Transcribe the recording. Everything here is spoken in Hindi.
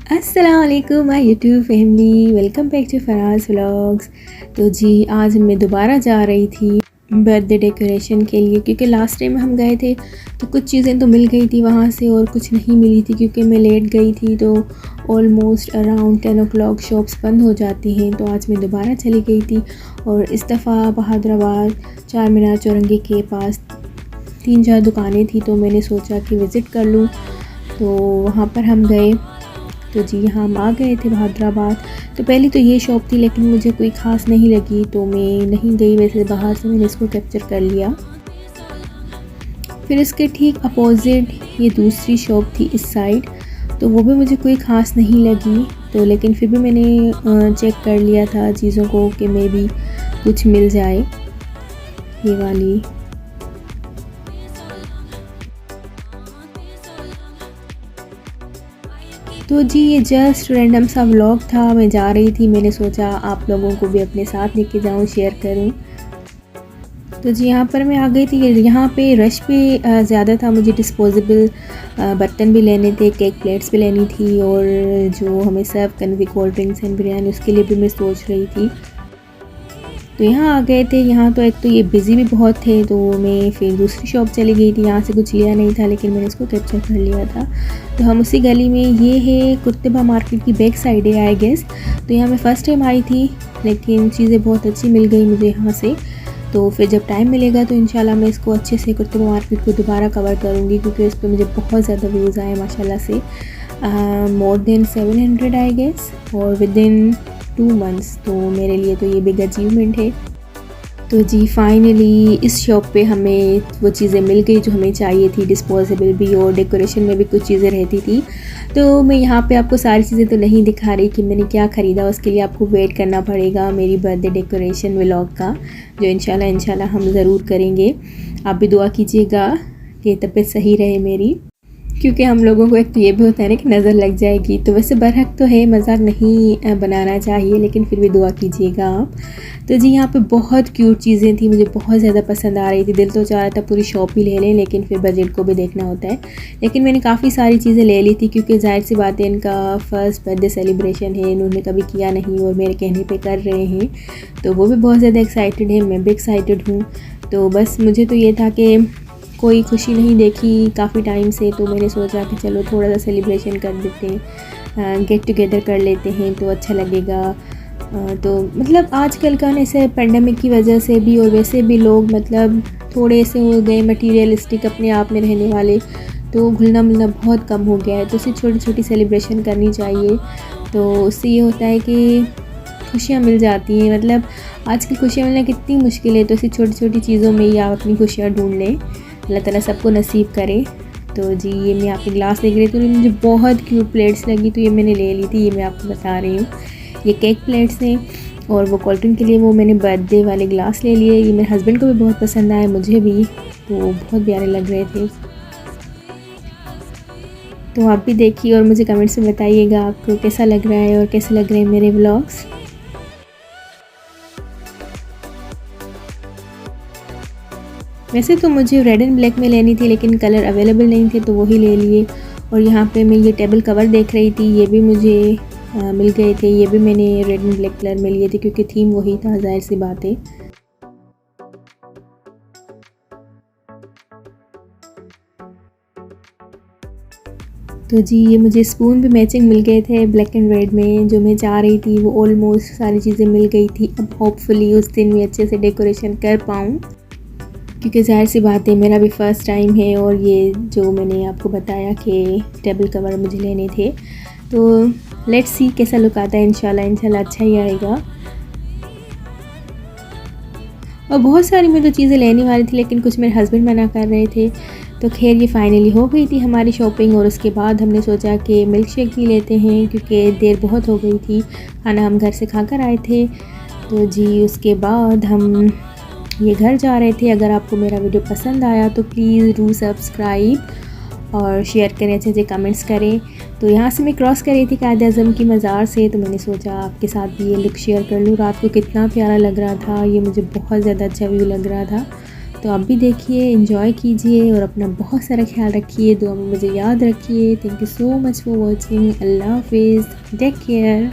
अस्सलाम वालेकुम my YouTube family, welcome back to Faraz vlogs. तो जी आज मैं दोबारा जा रही थी बर्थडे डेकोरेशन के लिए, क्योंकि लास्ट टाइम हम गए थे तो कुछ चीज़ें तो मिल गई थी वहाँ से और कुछ नहीं मिली थी क्योंकि मैं लेट गई थी। तो ऑलमोस्ट अराउंड 10 o'clock शॉप्स बंद हो जाती हैं। तो आज मैं दोबारा चली गई थी और इस दफ़ा बहादुराबाद चार मीनार चौरंगी के पास 3-4 दुकानें थी, तो मैंने सोचा कि विज़िट कर लूँ। तो वहाँ पर हम गए। तो जी हम आ गए थे बहादुराबाद। तो पहले तो ये शॉप थी लेकिन मुझे कोई ख़ास नहीं लगी तो मैं नहीं गई, वैसे बाहर से मैंने इसको कैप्चर कर लिया। फिर इसके ठीक अपोज़िट ये दूसरी शॉप थी इस साइड, तो वो भी मुझे कोई ख़ास नहीं लगी। तो लेकिन फिर भी मैंने चेक कर लिया था चीज़ों को कि मे भी कुछ मिल जाए। ये वाली तो जी ये जस्ट रैंडम सा व्लॉग था। मैं जा रही थी, मैंने सोचा आप लोगों को भी अपने साथ लेके जाऊं, शेयर करूं। तो जी यहाँ पर मैं आ गई थी। यहाँ पे रश भी ज़्यादा था। मुझे डिस्पोजेबल बर्तन भी लेने थे, केक प्लेट्स भी लेनी थी और जो हमें सर्व करनी थी कोल्ड ड्रिंक्स एंड बिरयानी, उसके लिए भी मैं सोच रही थी। तो यहाँ आ गए थे। यहाँ तो एक तो ये बिज़ी भी बहुत थे, तो मैं फिर दूसरी शॉप चली गई थी। यहाँ से कुछ लिया नहीं था लेकिन मैंने इसको कैप्चर कर लिया था। तो हम उसी गली में, ये है कुर्तबा मार्केट की बैक साइड है आई गेस। तो यहाँ मैं फ़र्स्ट टाइम आई थी लेकिन चीज़ें बहुत अच्छी मिल गई मुझे यहाँ से। तो फिर जब टाइम मिलेगा तो इंशाल्लाह मैं इसको अच्छे से कुर्तबा मार्केट को दोबारा कवर करूँगी, क्योंकि इस पर मुझे बहुत ज़्यादा व्यूज़ आए माशाल्लाह से। मोर देन 700 आई गेस और विद इन 2 months। तो मेरे लिए तो ये बिग अचीवमेंट है। तो जी फाइनली इस शॉप पे हमें वो चीज़ें मिल गई जो हमें चाहिए थी, डिस्पोजेबल भी और डेकोरेशन में भी कुछ चीज़ें रहती थी। तो मैं यहाँ पे आपको सारी चीज़ें तो नहीं दिखा रही कि मैंने क्या ख़रीदा, उसके लिए आपको वेट करना पड़ेगा मेरी बर्थडे डेकोरेशन व्लॉग का, जो इंशाल्लाह हम ज़रूर करेंगे। आप भी दुआ कीजिएगा कि तबीयत सही रहे मेरी, क्योंकि हम लोगों को एक तो ये भी होता है ना कि नज़र लग जाएगी। तो वैसे बरहक तो है, मजाक नहीं बनाना चाहिए, लेकिन फिर भी दुआ कीजिएगा आप। तो जी यहाँ पे बहुत क्यूट चीज़ें थी, मुझे बहुत ज़्यादा पसंद आ रही थी। दिल तो चाह रहा था पूरी शॉप ही ले लें, लेकिन फिर बजट को भी देखना होता है। लेकिन मैंने काफ़ी सारी चीज़ें ले ली थी क्योंकि जाहिर सी बात है इनका फ़र्स्ट बर्थडे सेलिब्रेशन है, इन्होंने कभी किया नहीं और मेरे कहने पर कर रहे हैं। तो वो भी बहुत ज़्यादा एक्साइटेड है, मैं भी एक्साइटेड हूँ। तो बस मुझे तो ये था कि कोई खुशी नहीं देखी काफ़ी टाइम से, तो मैंने सोचा कि चलो थोड़ा सा सेलिब्रेशन कर देते हैं, गेट टुगेदर कर लेते हैं तो अच्छा लगेगा। तो मतलब आजकल का ना ऐसे पेंडेमिक की वजह से भी और वैसे भी लोग मतलब थोड़े से हो गए मटीरियलिस्टिक अपने आप में रहने वाले, तो घुलना मिलना बहुत कम हो गया है। तो उससे छोटी छोटी सेलिब्रेशन करनी चाहिए। तो उससे ये होता है कि खुशियाँ मिल जाती हैं। मतलब आजकल खुशियाँ मिलना कितनी मुश्किल है, तो ऐसी छोटी छोटी चीज़ों में ही आप अपनी खुशियाँ ढूंढ लें। अल्लाह ताला सबको नसीब करे। तो जी ये मैं आपकी ग्लास देख रही थी, तो मुझे बहुत क्यूट प्लेट्स लगी, तो ये मैंने ले ली थी। ये मैं आपको बता रही हूँ, ये केक प्लेट्स हैं और वो कोल्ड ड्रिंक के लिए वो मैंने बर्थडे वाले ग्लास ले लिए। ये मेरे हस्बैंड को भी बहुत पसंद आए, मुझे भी, तो बहुत प्यारे लग रहे थे। तो आप भी देखिए और मुझे कमेंट्स में बताइएगा आपको कैसा लग रहा है और कैसे लग रहे हैं मेरे व्लॉग्स। वैसे तो मुझे रेड एंड ब्लैक में लेनी थी लेकिन कलर अवेलेबल नहीं थे तो वही ले लिए। और यहाँ पे मैं ये टेबल कवर देख रही थी, ये भी मुझे मिल गए थे। ये भी मैंने रेड एंड ब्लैक कलर में लिए थे क्योंकि थीम वही था, जाहिर सी बात है। तो जी ये मुझे स्पून भी मैचिंग मिल गए थे ब्लैक एंड रेड में, जो मैं चाह रही थी वो ऑलमोस्ट सारी चीज़ें मिल गई थी। अब होपफुली उस दिन मैं अच्छे से डेकोरेशन कर पाऊँ, क्योंकि जाहिर सी बात है मेरा भी फ़र्स्ट टाइम है। और ये जो मैंने आपको बताया कि टेबल कवर मुझे लेने थे, तो लेट्स सी कैसा लुक आता है। इंशाल्लाह अच्छा ही आएगा। और बहुत सारी मैं तो चीज़ें लेने वाली थी लेकिन कुछ मेरे हस्बैंड मना कर रहे थे। तो खैर ये फाइनली हो गई थी हमारी शॉपिंग। और उसके बाद हमने सोचा कि मिल्क शेक भी लेते हैं क्योंकि देर बहुत हो गई थी, खाना हम घर से खा कर आए थे। तो जी उसके बाद हम ये घर जा रहे थे। अगर आपको मेरा वीडियो पसंद आया तो प्लीज़ डू सब्सक्राइब और शेयर करें, अच्छे कमेंट्स करें। तो यहाँ से मैं क्रॉस कर रही थी कायद-ए-आज़म की मज़ार से, तो मैंने सोचा आपके साथ भी ये लुक शेयर कर लूँ। रात को कितना प्यारा लग रहा था, ये मुझे बहुत ज़्यादा अच्छा व्यू लग रहा था। तो आप भी देखिए, एंजॉय कीजिए और अपना बहुत सारा ख्याल रखिए, दुआ में मुझे याद रखिए। Thank you so much for watching. अल्लाह हाफिज़, टेक केयर।